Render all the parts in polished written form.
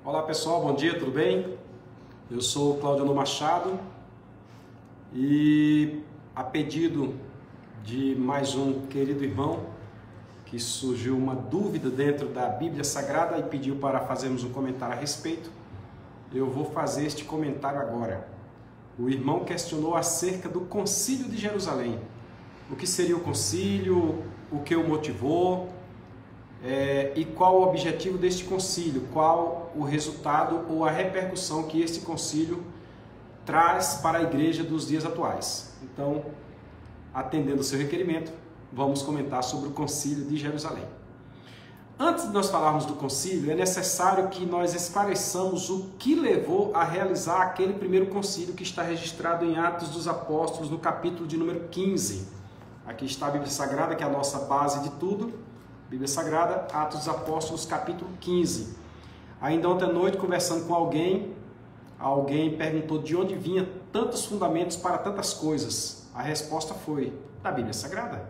Olá pessoal, bom dia, tudo bem? Eu sou Claudio Machado e a pedido de mais um querido irmão que surgiu uma dúvida dentro da Bíblia Sagrada e pediu para fazermos um comentário a respeito, eu vou fazer este comentário agora. O irmão questionou acerca do Concílio de Jerusalém. O que seria o concílio, o que o motivou, e qual o objetivo deste concílio, qual o resultado ou a repercussão que este concílio traz para a igreja dos dias atuais. Então, atendendo o seu requerimento, vamos comentar sobre o Concílio de Jerusalém. Antes de nós falarmos do concílio, é necessário que nós esclareçamos o que levou a realizar aquele primeiro concílio que está registrado em Atos dos Apóstolos, no capítulo de número 15. Aqui está a Bíblia Sagrada, que é a nossa base de tudo. Bíblia Sagrada, Atos dos Apóstolos, capítulo 15. Ainda ontem à noite, conversando com alguém perguntou de onde vinha tantos fundamentos para tantas coisas. A resposta foi da Bíblia Sagrada.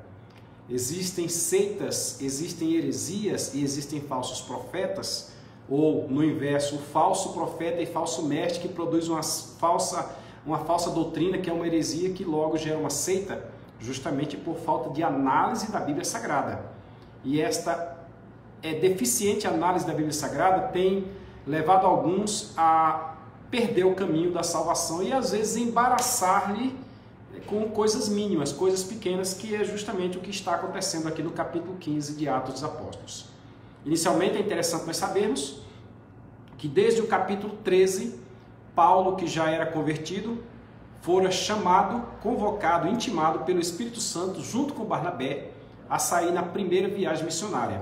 Existem seitas, existem heresias e existem falsos profetas, ou no inverso, o falso profeta e falso mestre que produz uma falsa doutrina, que é uma heresia que logo gera uma seita, justamente por falta de análise da Bíblia Sagrada. E esta deficiente análise da Bíblia Sagrada tem levado alguns a perder o caminho da salvação e às vezes embaraçar-lhe com coisas mínimas, coisas pequenas, que é justamente o que está acontecendo aqui no capítulo 15 de Atos dos Apóstolos. Inicialmente é interessante nós sabermos que desde o capítulo 13, Paulo, que já era convertido, fora chamado, convocado, intimado pelo Espírito Santo, junto com Barnabé, a sair na primeira viagem missionária.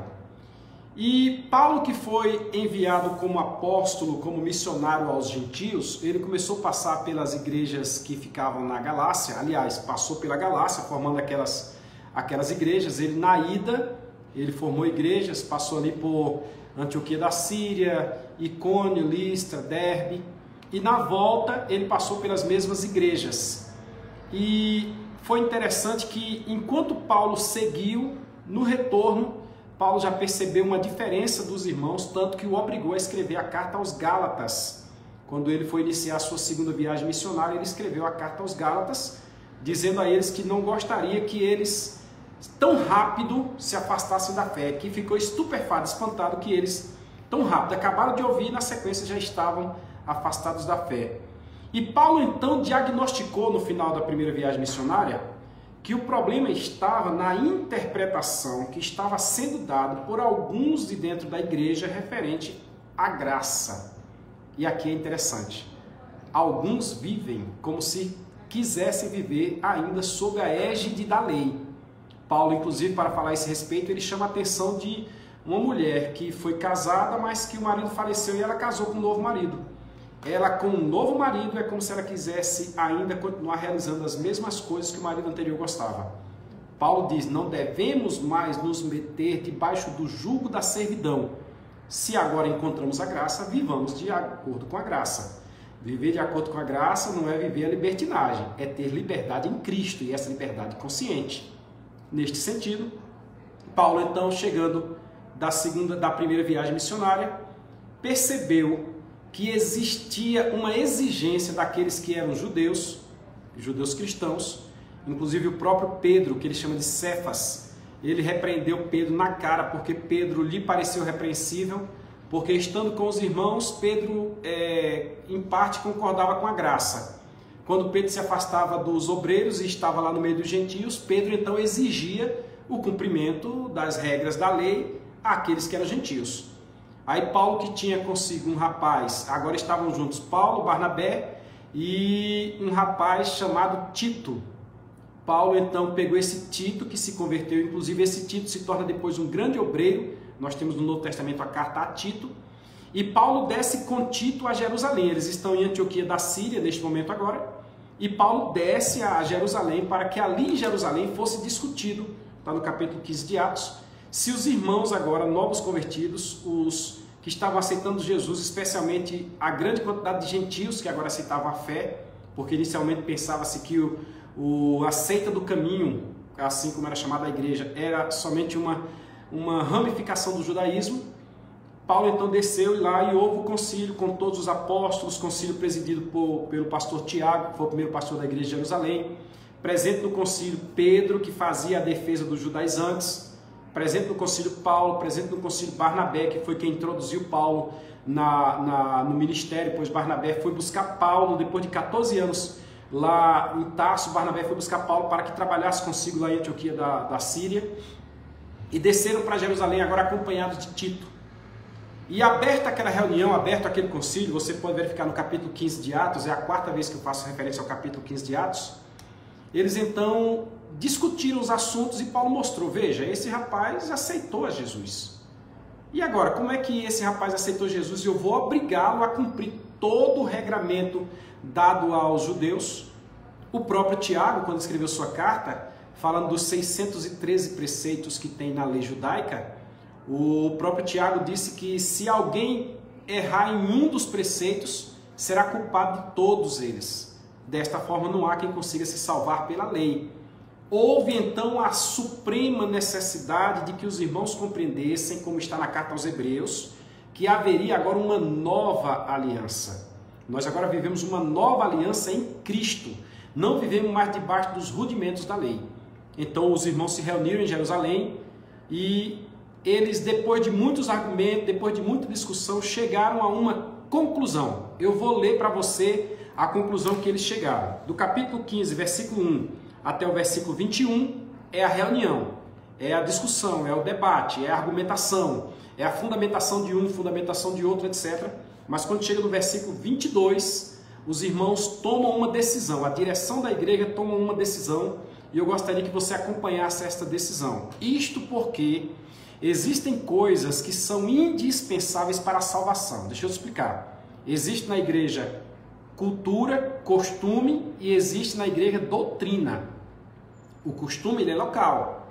E Paulo, que foi enviado como apóstolo, como missionário aos gentios, ele começou a passar pelas igrejas que ficavam na Galácia. Aliás, passou pela Galácia, formando aquelas igrejas. Ele, na ida, ele formou igrejas, passou ali por Antioquia da Síria, Icônio, Listra, Derbe. E na volta, ele passou pelas mesmas igrejas. E foi interessante que, enquanto Paulo seguiu, no retorno, Paulo já percebeu uma diferença dos irmãos, tanto que o obrigou a escrever a carta aos Gálatas. Quando ele foi iniciar a sua segunda viagem missionária, ele escreveu a carta aos Gálatas, dizendo a eles que não gostaria que eles tão rápido se afastassem da fé, que ficou estupefato, espantado que eles tão rápido acabaram de ouvir e na sequência já estavam afastados da fé. E Paulo então diagnosticou no final da primeira viagem missionária que o problema estava na interpretação que estava sendo dado por alguns de dentro da igreja referente à graça. E aqui é interessante, alguns vivem como se quisessem viver ainda sob a égide da lei. Paulo, inclusive, para falar a esse respeito, ele chama a atenção de uma mulher que foi casada, mas que o marido faleceu e ela casou com um novo marido. Ela, com um novo marido, é como se ela quisesse ainda continuar realizando as mesmas coisas que o marido anterior gostava. Paulo diz, não devemos mais nos meter debaixo do jugo da servidão. Se agora encontramos a graça, vivamos de acordo com a graça. Viver de acordo com a graça não é viver a libertinagem, é ter liberdade em Cristo, e essa liberdade consciente. Neste sentido, Paulo, então, chegando da primeira viagem missionária, percebeu que existia uma exigência daqueles que eram judeus cristãos, inclusive o próprio Pedro, que ele chama de Cefas, ele repreendeu Pedro na cara, porque Pedro lhe pareceu repreensível, porque estando com os irmãos, Pedro, em parte, concordava com a graça. Quando Pedro se afastava dos obreiros e estava lá no meio dos gentios, Pedro então exigia o cumprimento das regras da lei àqueles que eram gentios. Aí Paulo, que tinha consigo um rapaz, agora estavam juntos Paulo, Barnabé e um rapaz chamado Tito. Paulo então pegou esse Tito que se converteu, inclusive esse Tito se torna depois um grande obreiro. Nós temos no Novo Testamento a carta a Tito. E Paulo desce com Tito a Jerusalém. Eles estão em Antioquia da Síria neste momento agora. E Paulo desce a Jerusalém para que ali em Jerusalém fosse discutido, está no capítulo 15 de Atos, se os irmãos agora, novos convertidos, os que estavam aceitando Jesus, especialmente a grande quantidade de gentios que agora aceitavam a fé, porque inicialmente pensava-se que a seita do caminho, assim como era chamada a igreja, era somente uma ramificação do judaísmo. Paulo então desceu lá e houve o concílio com todos os apóstolos, concílio presidido pelo pastor Tiago, que foi o primeiro pastor da igreja de Jerusalém. Presente no concílio Pedro, que fazia a defesa dos judaizantes. Presente no concílio Paulo, presente no concílio Barnabé, que foi quem introduziu Paulo no ministério, pois Barnabé foi buscar Paulo, depois de 14 anos lá em Tarso, Barnabé foi buscar Paulo para que trabalhasse consigo lá em Antioquia da Síria. E desceram para Jerusalém, agora acompanhados de Tito. E aberta aquela reunião, aberto aquele concílio, você pode verificar no capítulo 15 de Atos, é a quarta vez que eu faço referência ao capítulo 15 de Atos. Eles então discutiram os assuntos e Paulo mostrou, veja, esse rapaz aceitou a Jesus. E agora, como é que esse rapaz aceitou Jesus e eu vou obrigá-lo a cumprir todo o regramento dado aos judeus? O próprio Tiago, quando escreveu sua carta, falando dos 613 preceitos que tem na lei judaica, o próprio Tiago disse que se alguém errar em um dos preceitos, será culpado de todos eles. Desta forma, não há quem consiga se salvar pela lei. Houve então a suprema necessidade de que os irmãos compreendessem, como está na carta aos Hebreus, que haveria agora uma nova aliança. Nós agora vivemos uma nova aliança em Cristo. Não vivemos mais debaixo dos rudimentos da lei. Então os irmãos se reuniram em Jerusalém e eles, depois de muitos argumentos, depois de muita discussão, chegaram a uma conclusão. Eu vou ler para você a conclusão que eles chegaram. Do capítulo 15, versículo 1 até o versículo 21, é a reunião, é a discussão, é o debate, é a argumentação, é a fundamentação de um, fundamentação de outro, etc. Mas quando chega no versículo 22, os irmãos tomam uma decisão, a direção da igreja toma uma decisão, e eu gostaria que você acompanhasse esta decisão. Isto porque existem coisas que são indispensáveis para a salvação. Deixa eu explicar. Existe na igreja cultura, costume e existe na igreja doutrina. O costume ele é local.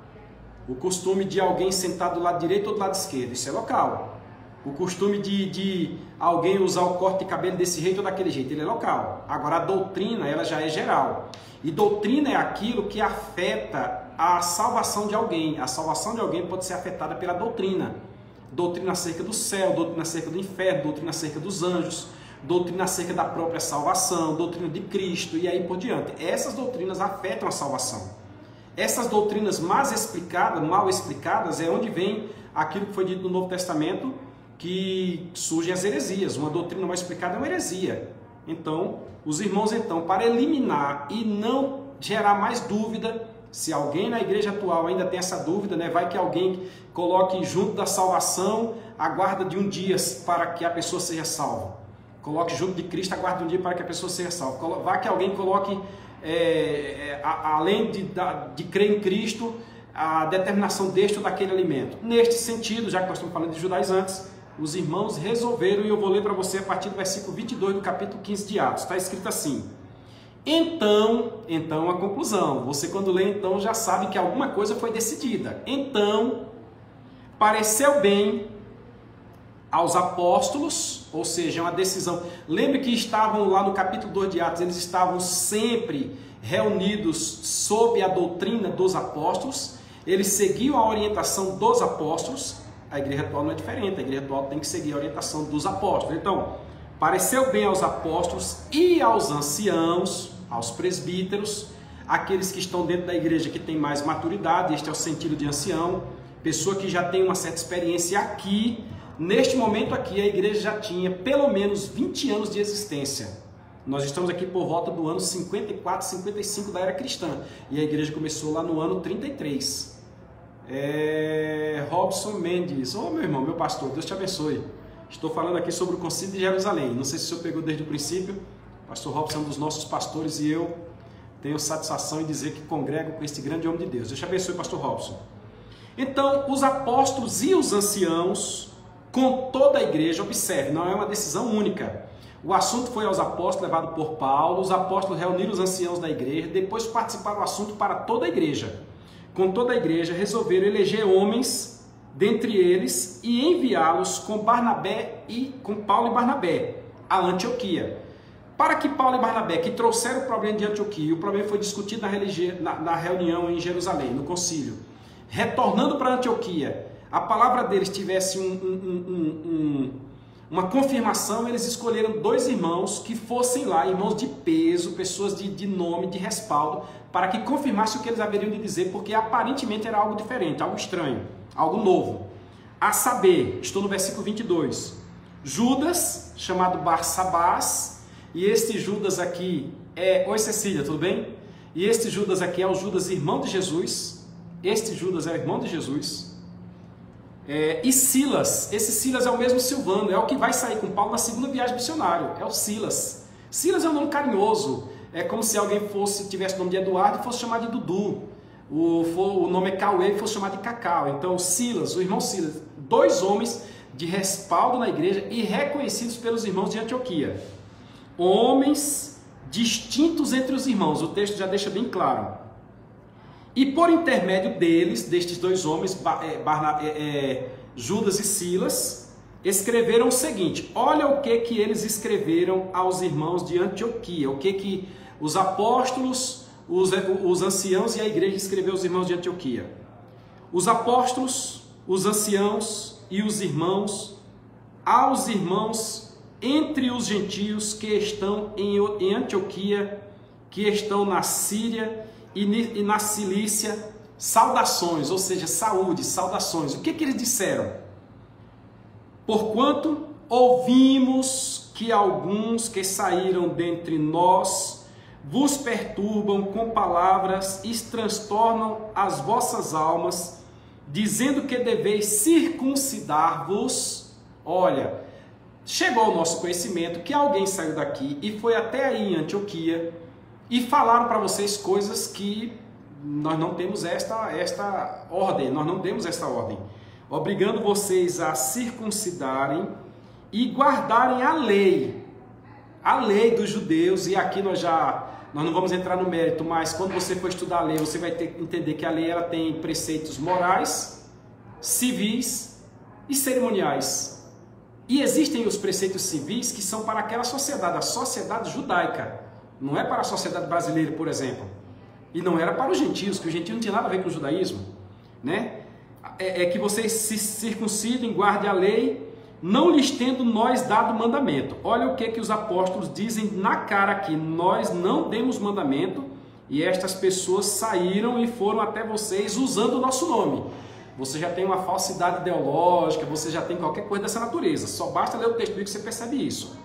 O costume de alguém sentado do lado direito ou do lado esquerdo, isso é local. O costume de alguém usar o corte de cabelo desse jeito ou daquele jeito, ele é local. Agora a doutrina, ela já é geral. E doutrina é aquilo que afeta a salvação de alguém. A salvação de alguém pode ser afetada pela doutrina. Doutrina acerca do céu, doutrina acerca do inferno, doutrina acerca dos anjos, doutrina acerca da própria salvação, doutrina de Cristo e aí por diante. Essas doutrinas afetam a salvação. Essas doutrinas mal explicadas, é onde vem aquilo que foi dito no Novo Testamento, que surgem as heresias. Uma doutrina mal explicada é uma heresia. Então, os irmãos, para eliminar e não gerar mais dúvida, se alguém na igreja atual ainda tem essa dúvida, vai que alguém coloque junto da salvação a guarda de um dia para que a pessoa seja salva. Coloque junto de Cristo a guarda de um dia para que a pessoa seja salva. Vai que alguém coloque, além de crer em Cristo, a determinação deste ou daquele alimento. Neste sentido, já que nós estamos falando de judaizantes, os irmãos resolveram, e eu vou ler para você a partir do versículo 22 do capítulo 15 de Atos. Está escrito assim: Então a conclusão. Você quando lê então já sabe que alguma coisa foi decidida. Então, pareceu bem aos apóstolos, ou seja, uma decisão. Lembre que estavam lá no capítulo 2 de Atos, eles estavam sempre reunidos sob a doutrina dos apóstolos, eles seguiam a orientação dos apóstolos. A igreja atual não é diferente, a igreja atual tem que seguir a orientação dos apóstolos. Então, pareceu bem aos apóstolos e aos anciãos, aos presbíteros, aqueles que estão dentro da igreja que tem mais maturidade, este é o sentido de ancião, pessoa que já tem uma certa experiência aqui. Neste momento aqui, a igreja já tinha pelo menos 20 anos de existência. Nós estamos aqui por volta do ano 54, 55 da era cristã. E a igreja começou lá no ano 33. Robson Mendes. Meu irmão, meu pastor, Deus te abençoe. Estou falando aqui sobre o Concílio de Jerusalém. Não sei se o senhor pegou desde o princípio. Pastor Robson é um dos nossos pastores e eu tenho satisfação em dizer que congrego com este grande homem de Deus. Deus te abençoe, pastor Robson. Então, os apóstolos e os anciãos, com toda a igreja, observe, não é uma decisão única. O assunto foi aos apóstolos, levado por Paulo, os apóstolos reuniram os anciãos da igreja, depois participaram do assunto para toda a igreja. Com toda a igreja, resolveram eleger homens dentre eles e enviá-los com Paulo e Barnabé a Antioquia. Para que Paulo e Barnabé, que trouxeram o problema de Antioquia, o problema foi discutido na reunião em Jerusalém, no concílio, retornando para Antioquia, a palavra deles tivesse uma confirmação, eles escolheram 2 irmãos que fossem lá, irmãos de peso, pessoas de nome, de respaldo, para que confirmasse o que eles haveriam de dizer, porque aparentemente era algo diferente, algo estranho, algo novo. A saber, estou no versículo 22, Judas, chamado Barsabás, e este Judas aqui é... Oi Cecília, tudo bem? E este Judas aqui é o Judas, irmão de Jesus. Este Judas é o irmão de Jesus. E Silas, esse Silas é o mesmo Silvano, é o que vai sair com Paulo na segunda viagem missionária, é o Silas. Silas é um nome carinhoso, é como se alguém tivesse o nome de Eduardo e fosse chamado de Dudu. O nome é Cauê e fosse chamado de Cacau. Então Silas, o irmão Silas, 2 homens de respaldo na igreja e reconhecidos pelos irmãos de Antioquia. Homens distintos entre os irmãos, o texto já deixa bem claro. E por intermédio deles, destes 2 homens, Judas e Silas, escreveram o seguinte: olha o que eles escreveram aos irmãos de Antioquia, o que os apóstolos, os anciãos e a igreja escreveu aos irmãos de Antioquia. Os apóstolos, os anciãos e os irmãos, aos irmãos entre os gentios que estão em Antioquia, que estão na Síria e na Cilícia, saudações, ou seja, saúde, saudações. O que eles disseram? Porquanto ouvimos que alguns que saíram dentre nós vos perturbam com palavras e transtornam as vossas almas, dizendo que deveis circuncidar-vos. Olha, chegou ao nosso conhecimento que alguém saiu daqui e foi até aí em Antioquia e falaram para vocês coisas que nós não temos esta ordem, nós não demos esta ordem, obrigando vocês a circuncidarem e guardarem a lei dos judeus. E aqui nós não vamos entrar no mérito, mas quando você for estudar a lei, você vai ter que entender que a lei ela tem preceitos morais, civis e cerimoniais. E existem os preceitos civis que são para aquela sociedade, a sociedade judaica. Não é para a sociedade brasileira, por exemplo. E não era para os gentios, que os gentios não tinha nada a ver com o judaísmo, né? É que vocês se circuncidem, guardem a lei, não lhes tendo nós dado mandamento. Olha o que os apóstolos dizem na cara aqui: nós não demos mandamento e estas pessoas saíram e foram até vocês usando o nosso nome. Você já tem uma falsidade ideológica, você já tem qualquer coisa dessa natureza. Só basta ler o texto que você percebe isso.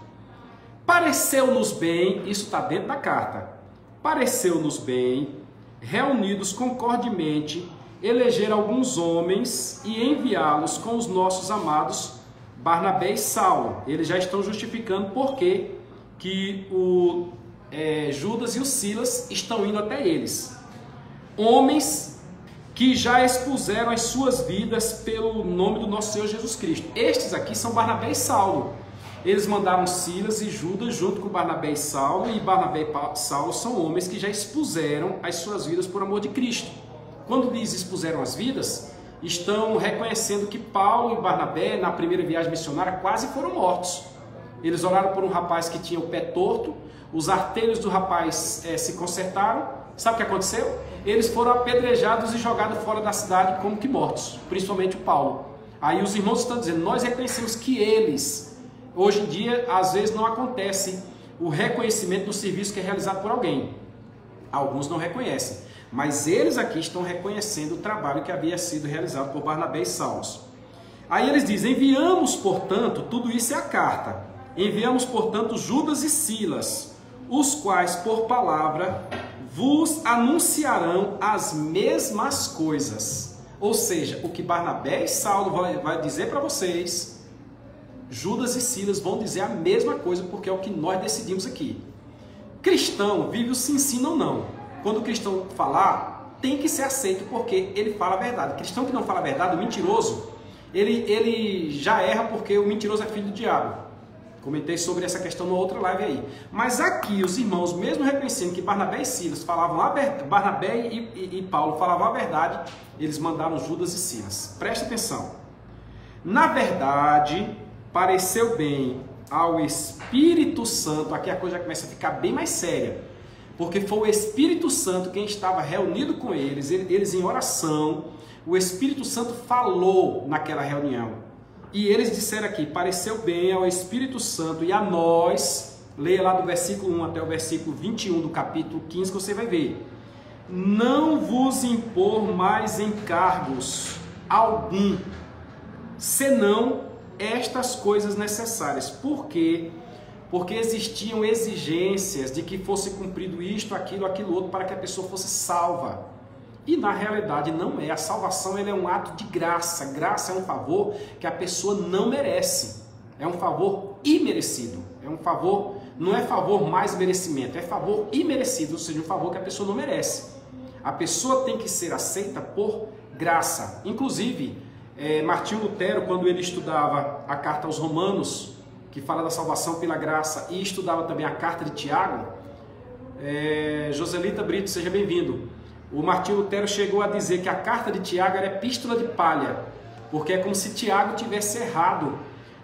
Pareceu-nos bem, isso está dentro da carta, pareceu-nos bem, reunidos concordemente, eleger alguns homens e enviá-los com os nossos amados Barnabé e Saulo. Eles já estão justificando por que Judas e o Silas estão indo até eles. Homens que já expuseram as suas vidas pelo nome do nosso Senhor Jesus Cristo. Estes aqui são Barnabé e Saulo. Eles mandaram Silas e Judas junto com Barnabé e Saulo, e Barnabé e Saulo são homens que já expuseram as suas vidas por amor de Cristo. Quando diz expuseram as vidas, estão reconhecendo que Paulo e Barnabé, na primeira viagem missionária, quase foram mortos. Eles oraram por um rapaz que tinha o pé torto, os artelhos do rapaz se consertaram. Sabe o que aconteceu? Eles foram apedrejados e jogados fora da cidade como que mortos, principalmente o Paulo. Aí os irmãos estão dizendo: nós reconhecemos que eles... Hoje em dia, às vezes não acontece o reconhecimento do serviço que é realizado por alguém. Alguns não reconhecem, mas eles aqui estão reconhecendo o trabalho que havia sido realizado por Barnabé e Saulo. Aí eles dizem: enviamos, portanto, tudo isso é a carta, enviamos, portanto, Judas e Silas, os quais, por palavra, vos anunciarão as mesmas coisas. Ou seja, o que Barnabé e Saulo vai dizer para vocês, Judas e Silas vão dizer a mesma coisa, porque é o que nós decidimos aqui. Cristão vive o sim, sim, não, não. Quando o cristão falar, tem que ser aceito, porque ele fala a verdade. Cristão que não fala a verdade, o mentiroso, ele já erra, porque o mentiroso é filho do diabo. Comentei sobre essa questão na outra live aí. Mas aqui os irmãos, mesmo reconhecendo que Barnabé e Silas falavam a verdade, Barnabé e Paulo falavam a verdade, eles mandaram Judas e Silas. Preste atenção. Na verdade, pareceu bem ao Espírito Santo, aqui a coisa já começa a ficar bem mais séria. porque foi o Espírito Santo quem estava reunido com eles em oração. O Espírito Santo falou naquela reunião. E eles disseram aqui, pareceu bem ao Espírito Santo e a nós, leia lá do versículo 1 até o versículo 21 do capítulo 15 que você vai ver. Não vos impor mais encargos algum, senão estas coisas necessárias. Por quê? Porque existiam exigências de que fosse cumprido isto, aquilo outro, para que a pessoa fosse salva. E na realidade não é. A salvação ela é um ato de graça. Graça é um favor que a pessoa não merece. É um favor imerecido. É um favor, não é favor mais merecimento, é favor imerecido, ou seja, um favor que a pessoa não merece. A pessoa tem que ser aceita por graça. Inclusive, Martinho Lutero, quando ele estudava a carta aos Romanos, que fala da salvação pela graça, e estudava também a carta de Tiago, Joselita Brito, seja bem-vindo. O Martinho Lutero chegou a dizer que a carta de Tiago era epístola de palha, porque é como se Tiago tivesse errado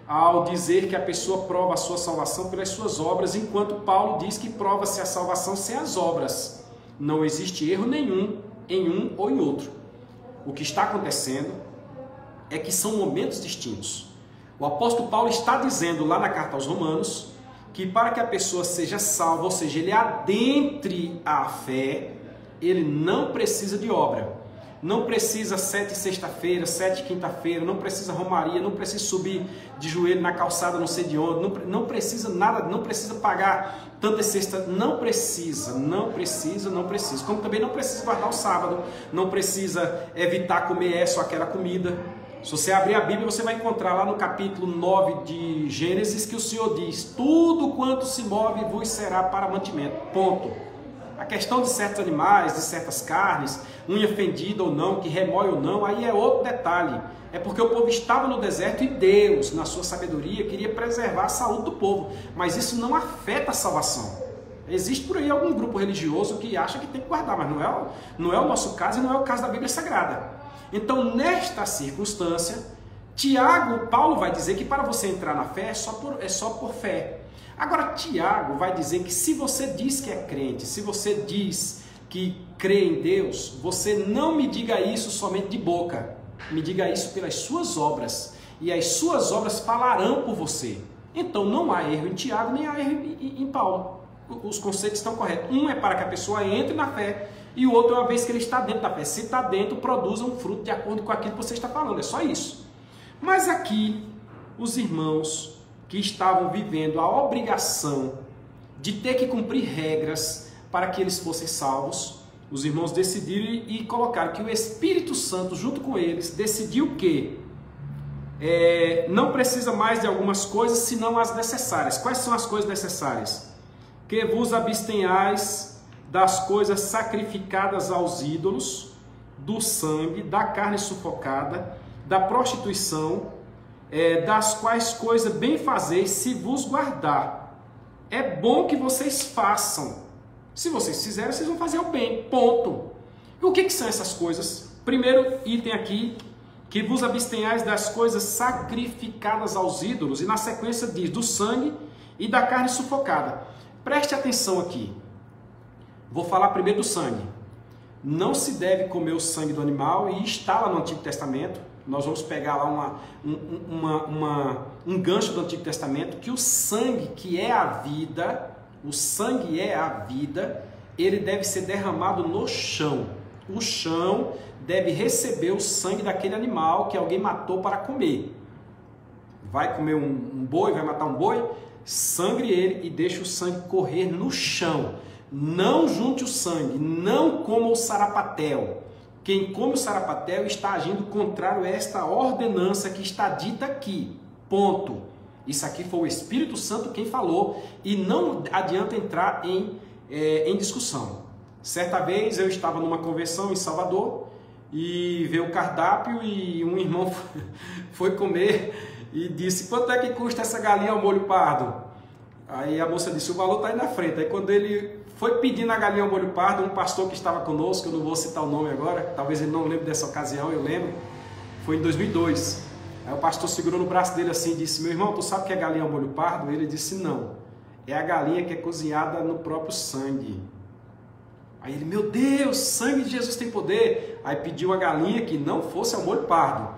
ao dizer que a pessoa prova a sua salvação pelas suas obras, enquanto Paulo diz que prova-se a salvação sem as obras. Não existe erro nenhum em um ou em outro. O que está acontecendo é que são momentos distintos. O apóstolo Paulo está dizendo lá na carta aos Romanos que para que a pessoa seja salva, ou seja, ele adentre a fé, ele não precisa de obra. Não precisa 7 sexta-feira, 7 quinta-feira, não precisa romaria, não precisa subir de joelho na calçada não sei de onde, não precisa nada, não precisa pagar tantas cestas, não precisa. Como também não precisa guardar o sábado, não precisa evitar comer essa ou aquela comida. Se você abrir a Bíblia, você vai encontrar lá no capítulo 9 de Gênesis que o Senhor diz: tudo quanto se move vos será para mantimento. Ponto. A questão de certos animais, de certas carnes, unha fendida ou não, que remói ou não, aí é outro detalhe. É porque o povo estava no deserto e Deus, na sua sabedoria, queria preservar a saúde do povo. Mas isso não afeta a salvação. Existe por aí algum grupo religioso que acha que tem que guardar, mas não é o nosso caso e não é o caso da Bíblia Sagrada. Então, nesta circunstância, Paulo vai dizer que para você entrar na fé é só por fé. Agora, Tiago vai dizer que se você diz que é crente, se você diz que crê em Deus, você não me diga isso somente de boca, me diga isso pelas suas obras, e as suas obras falarão por você. Então, não há erro em Tiago, nem há erro em Paulo. Os conceitos estão corretos. Um é para que a pessoa entre na fé, e o outro é uma vez que ele está dentro da fé. Se está dentro, produza um fruto de acordo com aquilo que você está falando, é só isso. Mas aqui, os irmãos que estavam vivendo a obrigação de ter que cumprir regras para que eles fossem salvos, os irmãos decidiram e colocaram que o Espírito Santo, junto com eles, decidiu que não precisa mais de algumas coisas, senão as necessárias. Quais são as coisas necessárias? Que vos abstenhais das coisas sacrificadas aos ídolos, do sangue, da carne sufocada, da prostituição, das quais coisas bem fazeis se vos guardar. É bom que vocês façam. Se vocês fizerem, vocês vão fazer o bem. Ponto. E o que são essas coisas? Primeiro item aqui, que vos abstenhais das coisas sacrificadas aos ídolos. E na sequência diz, do sangue e da carne sufocada. Preste atenção aqui. Vou falar primeiro do sangue. Não se deve comer o sangue do animal, e está lá no Antigo Testamento. Nós vamos pegar lá um gancho do Antigo Testamento, que o sangue, que é a vida, ele deve ser derramado no chão. O chão deve receber o sangue daquele animal que alguém matou para comer. Vai comer um boi, vai matar um boi, sangre ele e deixe o sangue correr no chão. Não junte o sangue, não coma o sarapatel. Quem come o sarapatel está agindo contrário a esta ordenança que está dita aqui. Ponto. Isso aqui foi o Espírito Santo quem falou e não adianta entrar em discussão. Certa vez eu estava numa convenção em Salvador e veio o cardápio e um irmão foi comer e disse: quanto é que custa essa galinha ao molho pardo? Aí a moça disse: o valor está aí na frente. Aí quando ele foi pedindo a galinha ao molho pardo, um pastor que estava conosco, eu não vou citar o nome agora, talvez ele não lembre dessa ocasião, eu lembro, foi em 2002. Aí o pastor segurou no braço dele assim e disse: meu irmão, tu sabe o que é galinha ao molho pardo? Ele disse: não, é a galinha que é cozinhada no próprio sangue. Aí ele, meu Deus, sangue de Jesus tem poder. Aí pediu a galinha que não fosse ao molho pardo.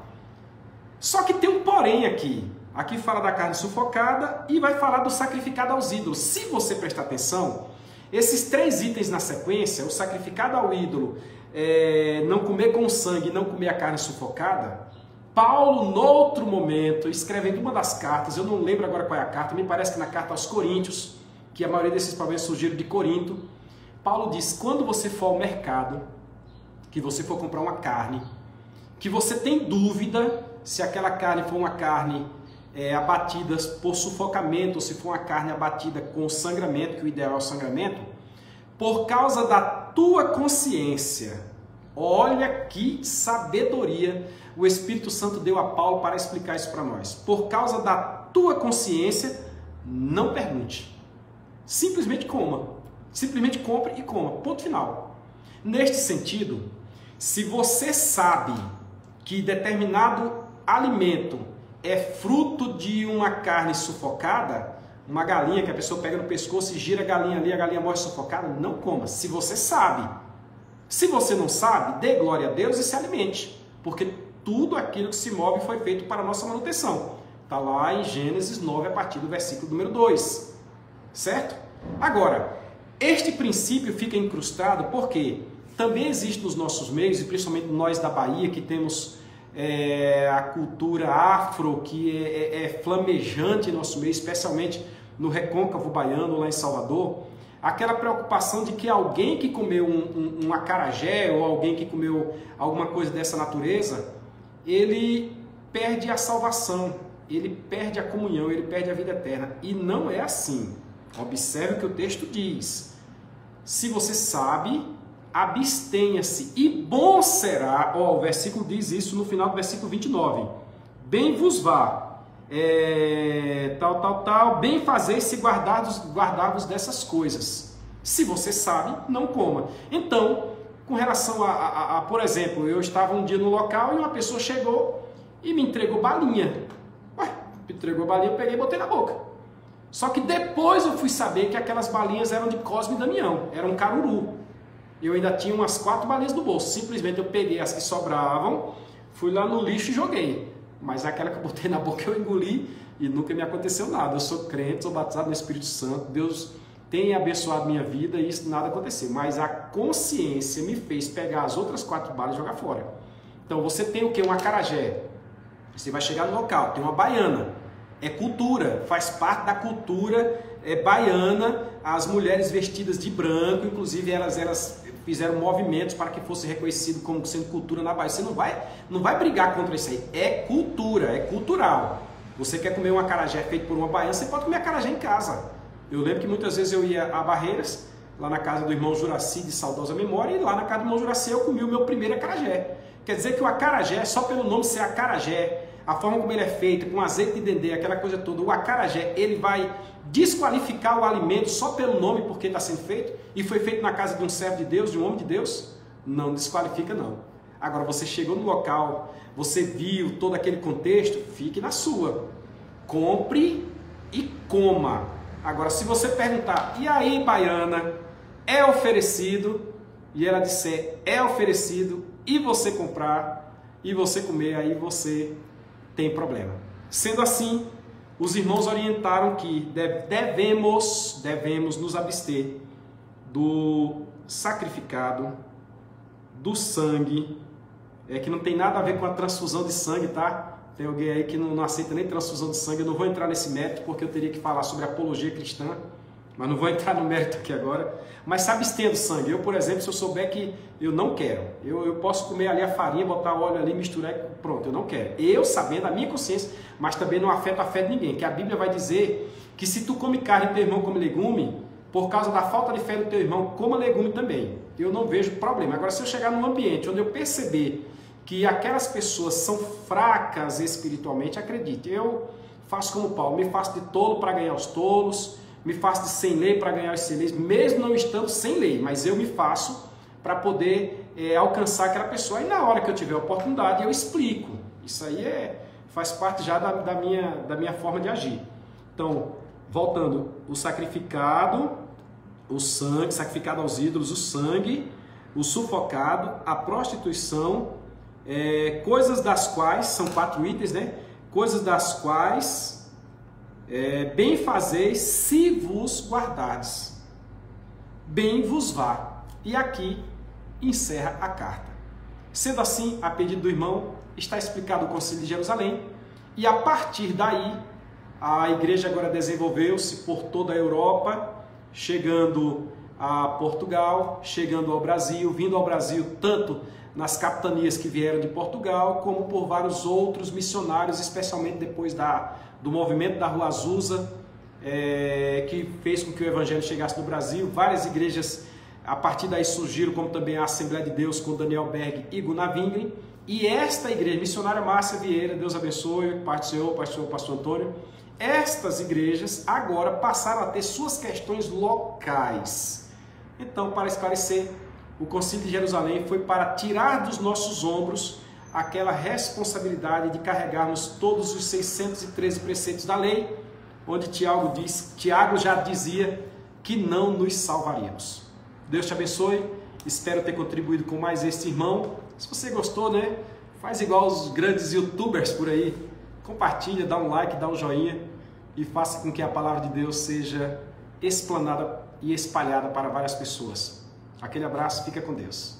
Só que tem um porém aqui. Aqui fala da carne sufocada e vai falar do sacrificado aos ídolos. Se você prestar atenção, esses 3 itens na sequência, o sacrificado ao ídolo, não comer com sangue, não comer a carne sufocada, Paulo, no outro momento, escrevendo uma das cartas, eu não lembro agora qual é a carta, me parece que na carta aos Coríntios, que a maioria desses problemas surgiram de Corinto, Paulo diz, quando você for ao mercado, que você for comprar uma carne, que você tem dúvida se aquela carne for uma carne abatida por sufocamento, ou se for uma carne abatida com sangramento, que o ideal é o sangramento, por causa da tua consciência. Olha que sabedoria o Espírito Santo deu a Paulo para explicar isso para nós. Por causa da tua consciência, não pergunte. Simplesmente coma. Simplesmente compre e coma. Ponto final. Neste sentido, se você sabe que determinado alimento é fruto de uma carne sufocada, uma galinha que a pessoa pega no pescoço e gira a galinha ali, a galinha morre sufocada, não coma. Se você sabe. Se você não sabe, dê glória a Deus e se alimente. Porque tudo aquilo que se move foi feito para a nossa manutenção. Está lá em Gênesis 9, a partir do versículo número 2. Certo? Agora, este princípio fica incrustado porque também existe nos nossos meios, e principalmente nós da Bahia, que temos a cultura afro, que é flamejante em nosso meio, especialmente no recôncavo baiano, lá em Salvador, aquela preocupação de que alguém que comeu um acarajé ou alguém que comeu alguma coisa dessa natureza, ele perde a salvação, ele perde a comunhão, ele perde a vida eterna. E não é assim. Observe o que o texto diz. Se você sabe, abstenha-se e bom será, o versículo diz isso no final do versículo 29. Bem vos vá, bem fazeis se guardar-vos dessas coisas. Se você sabe, não coma. Então, com relação por exemplo, eu estava um dia no local e uma pessoa chegou e me entregou balinha. Ué, me entregou balinha, eu peguei e botei na boca. Só que depois eu fui saber que aquelas balinhas eram de Cosme e Damião, eram caruru. Eu ainda tinha umas 4 balinhas no bolso, simplesmente eu peguei as que sobravam, fui lá no lixo e joguei. Mas aquela que eu botei na boca eu engoli e nunca me aconteceu nada. Eu sou crente, sou batizado no Espírito Santo, Deus tem abençoado minha vida e isso nada aconteceu. Mas a consciência me fez pegar as outras 4 balas e jogar fora. Então você tem o que? Um acarajé. Você vai chegar no local, tem uma baiana. É cultura, faz parte da cultura baiana, as mulheres vestidas de branco, inclusive elas fizeram movimentos para que fosse reconhecido como sendo cultura na Bahia. Você não vai brigar contra isso aí, é cultura, é cultural. Você quer comer um acarajé feito por uma baiana, você pode comer acarajé em casa. Eu lembro que muitas vezes eu ia a Barreiras, lá na casa do irmão Juraci, de saudosa memória, e lá na casa do irmão Juraci eu comi o meu primeiro acarajé. Quer dizer que o acarajé, só pelo nome ser acarajé, a forma como ele é feito, com azeite de dendê, aquela coisa toda, o acarajé, ele vai desqualificar o alimento só pelo nome, porque está sendo feito, e foi feito na casa de um servo de Deus, de um homem de Deus? Não desqualifica, não. Agora, você chegou no local, você viu todo aquele contexto, fique na sua. Compre e coma. Agora, se você perguntar, e aí, baiana, é oferecido? E ela disser, é oferecido, e você comprar, e você comer, aí você tem problema. Sendo assim, os irmãos orientaram que devemos nos abster do sacrificado, do sangue, que não tem nada a ver com a transfusão de sangue, tá? Tem alguém aí que não aceita nem transfusão de sangue, eu não vou entrar nesse mérito porque eu teria que falar sobre apologia cristã, mas não vou entrar no mérito aqui agora. Mas se abstenha do sangue. Eu, por exemplo, se eu souber que eu não quero, eu posso comer ali a farinha, botar óleo ali, misturar e pronto, eu não quero. Eu sabendo a minha consciência, mas também não afeta a fé de ninguém, que a Bíblia vai dizer que se tu come carne e teu irmão come legume, por causa da falta de fé do teu irmão, coma legume também. Eu não vejo problema. Agora, se eu chegar num ambiente onde eu perceber que aquelas pessoas são fracas espiritualmente, acredite, eu faço como Paulo, me faço de tolo para ganhar os tolos, me faço de sem lei para ganhar os sem leis, mesmo não estando sem lei, mas eu me faço para poder alcançar aquela pessoa. E na hora que eu tiver a oportunidade, eu explico. Isso aí faz parte já da minha forma de agir. Então, voltando, o sacrificado o sangue, sacrificado aos ídolos, o sangue, o sufocado, a prostituição, coisas das quais, são 4 itens, né? Coisas das quais bem fazeis se vos guardardes, bem vos vá. E aqui encerra a carta. Sendo assim, a pedido do irmão, está explicado o Concílio de Jerusalém, e a partir daí, a igreja agora desenvolveu-se por toda a Europa, chegando a Portugal, chegando ao Brasil, vindo ao Brasil tanto nas capitanias que vieram de Portugal, como por vários outros missionários, especialmente depois do movimento da Rua Azusa, que fez com que o evangelho chegasse no Brasil. Várias igrejas a partir daí surgiram, como também a Assembleia de Deus com Daniel Berg e Gunnar Wingren. E esta igreja missionária Márcia Vieira, Deus abençoe, Pai do Senhor, pastor Antônio, estas igrejas agora passaram a ter suas questões locais. Então, para esclarecer, o Concílio de Jerusalém foi para tirar dos nossos ombros aquela responsabilidade de carregarmos todos os 613 preceitos da lei, onde Tiago já dizia que não nos salvaríamos. Deus te abençoe, espero ter contribuído com mais este irmão. Se você gostou, né, faz igual os grandes youtubers por aí, compartilha, dá um like, dá um joinha e faça com que a palavra de Deus seja explanada e espalhada para várias pessoas. Aquele abraço, fica com Deus.